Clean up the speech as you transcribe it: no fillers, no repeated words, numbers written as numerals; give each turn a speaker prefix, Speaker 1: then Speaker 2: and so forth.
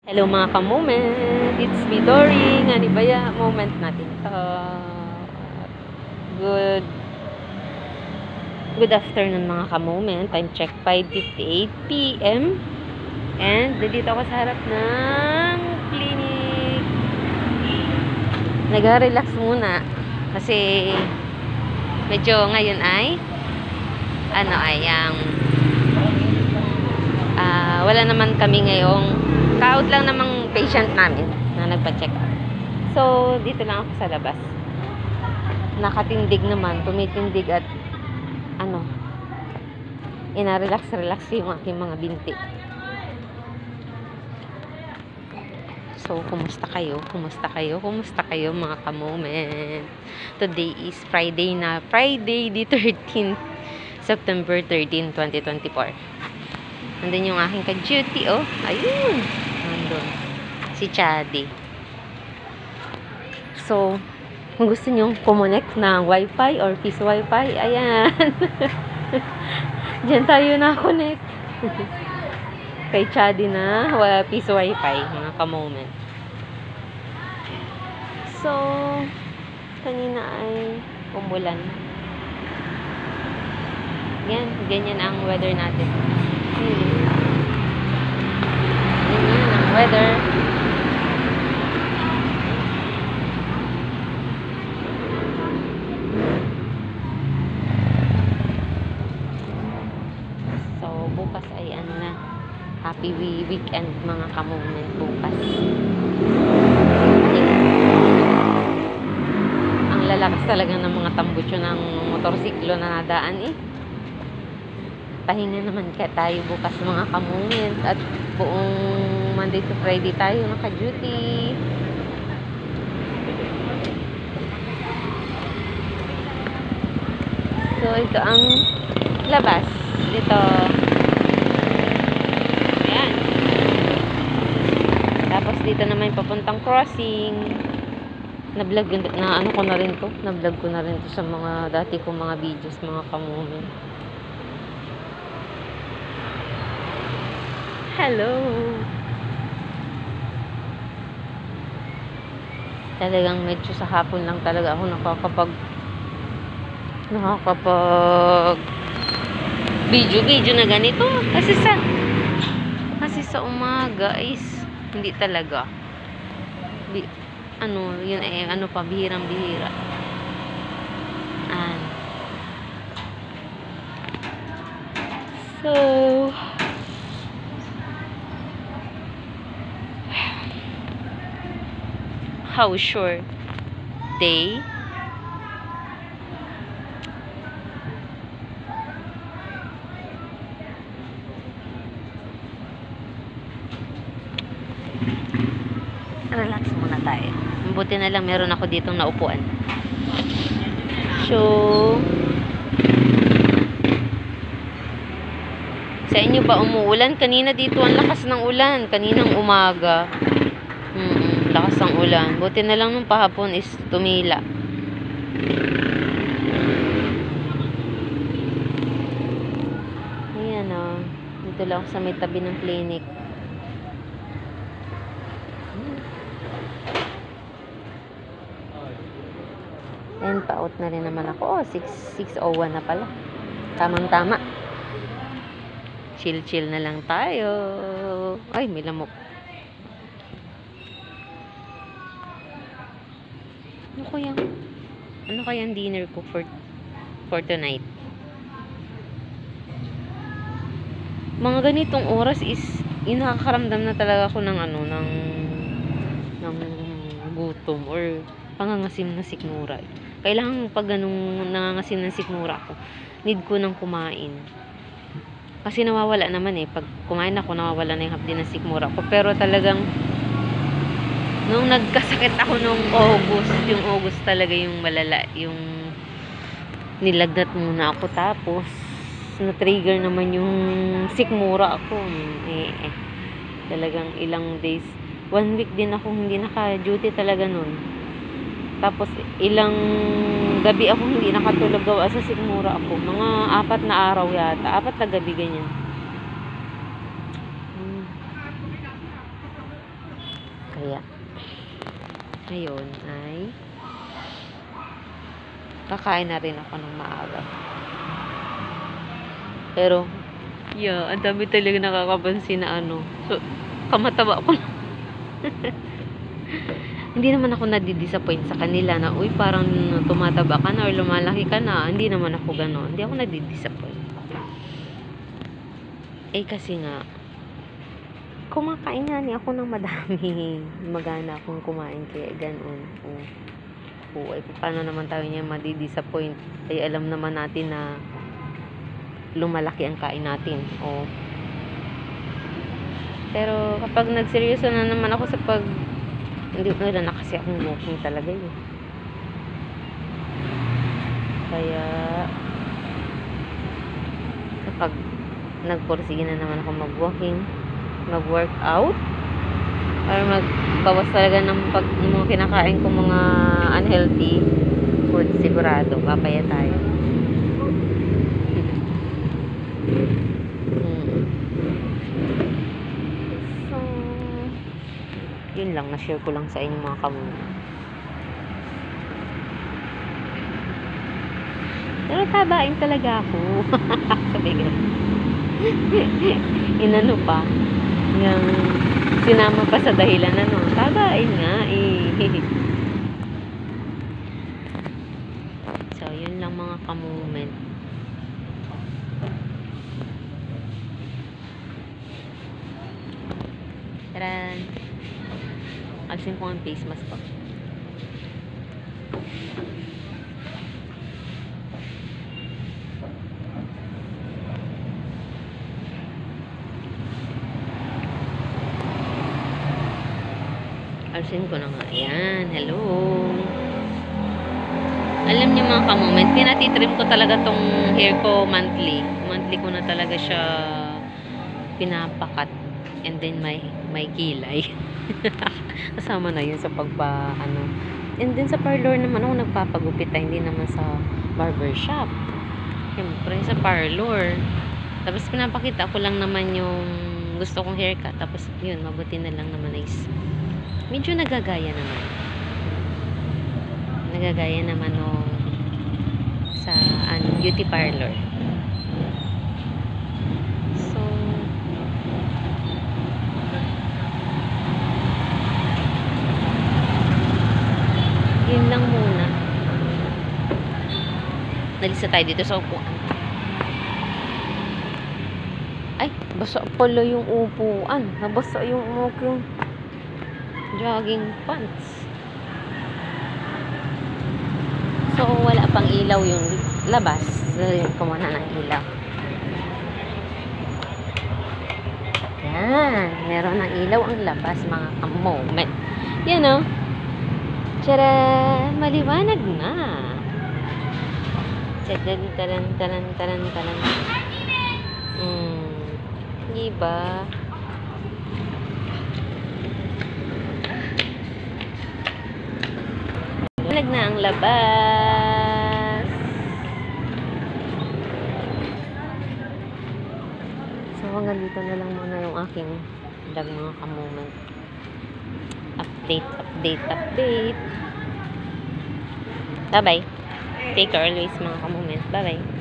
Speaker 1: Hello mga ka-moment! It's me, Dory. Nga ni Baya, moment natin. Good good afternoon mga ka-moment. Time check, 5:58 p.m. And dito ako sa harap ng clinic. Nag-relax muna. Kasi medyo ngayon ay wala naman kami ngayong kaot lang namang patient namin na nagpa-check up. So, dito lang ako sa labas. Nakatindig naman, tumitindig at ina-relax yung aking mga binti. So, kumusta kayo? Kumusta kayo mga ka-moment? Today is Friday na. Friday the 13th, September 13, 2024. Nandun yung aking ka-duty, oh. Ayun. Nandun. Si Chadi. So, kung gusto nyo kumonect ng wifi or piece wifi, ayan. Diyan tayo na-connect. Kay Chadi na piece wifi, mga ka-moment. So, kanina ay umulan. Yan, ganyan ang weather natin. Ganyan ang weather. So, bukas ay happy weekend mga ka-moment bukas. Ang lalakas talaga ng mga tambutso ng motorsiklo na nadaan Pahinga naman tayo bukas mga ka-moment at buong Monday to Friday tayo naka-duty. So, ito ang labas. Dito. Ayan. Tapos dito naman papuntang crossing. Na-vlog ko na rin to. Na-vlog ko na rin to sa mga dati kong mga videos mga ka-moment. Hello! Talagang medyo sa hapon lang talaga ako nakakapag video na ganito. Kasi sa umaga is hindi talaga. Yun bihirang-bihira. So, how sure day? Relax muna tayo. Mabuti na lang meron ako ditong naupuan. So, sa inyo ba umuulan? Kanina dito ang lakas ng ulan. Kaninang umaga. Lakas ng ulan. Buti na lang nung pahapon is tumila. Ayan o. Dito lang sa may tabi ng clinic. And pa-out na rin naman ako. 6:01 na pala. Tamang-tama. Chill na lang tayo. Ay, may lamok. Ano kayang dinner ko for tonight? Mga ganitong oras is nakakaramdam na talaga ako ng gutom or pangangasim na sikmura. Kailangan pag nangangasim ng sikmura ako, need ko nang kumain. Kasi nawawala naman pag kumain ako, nawawala na yung hapdi ng sikmura ko. Pero talagang nung nagkasakit ako nung yung August talaga yung malala, yung nilagnat muna ako, tapos na-trigger naman yung sikmura ako. Talagang ilang days, 1 week din ako hindi naka-duty talaga nun. Tapos ilang gabi ako hindi nakatulog gawa sa sikmura ako. Mga 4 na araw yata, 4 na gabi ganyan. Kaya, ngayon ay kakain na rin ako ng maaga. Pero, yeah, ang dami talaga nakakapansin na so, kamataba ako. Hindi naman ako nadidisappoint sa kanila na, uy, parang tumataba ka na or lumalaki ka na. Hindi naman ako gano'n. Hindi ako nadidisappoint. Kasi nga, kumakain nga ni ako ng madami. Magana akong kumain kaya gano'n. Paano naman tayo niya madidisappoint? Alam naman natin na lumalaki ang kain natin. Pero kapag nagseryoso na naman ako sa hindi ko na kasi akong walking talaga eh. Kaya kapag nagpursige na naman ako mag-walking, mag-workout, or magbawas talaga ng mga kinakain ko mga unhealthy food, sigurado papaya tayo. So, yun lang, na-share ko lang sa inyo mga kamuna. Pero tabain talaga ako. Sabi ko. Inano pa. Yung sinama pa sa dahilan tabain nga eh. So, yun lang mga ka-moment. Taran. Alisin ko ang face mask ko. Alisin ko na nga. Ayan. Hello. Alam niyo mga ka-moment, pinatitrim ko talaga tong hair ko monthly. Monthly ko na talaga siya pinapakat. And then may kilay. Kasama na yun sa And then sa parlor naman ako nagpapagupit, hindi naman sa barbershop. Siyempre sa parlor. Tapos pinapakita ko lang naman yung gusto kong haircut. Tapos yun, mabuti na lang naman is medyo nagagaya naman. Nagagaya naman sa beauty parlor. So, yun lang muna. Nalisa tayo dito sa upuan. Ay, basa pala yung upuan. Nabasa yung jogging pants. So, wala pang ilaw yung labas. Lagyan ko muna ng ilaw. Yan. Meron ng ilaw ang labas, mga ka-moment. Yan o. Tara, maliwanag na. Taran. Diba? Maliwanag na ang labas. So, hanggang dito na lang muna yung aking vlog, mga ka-moment. Update. Bye-bye. Take care always, mga ka-moment. Bye-bye.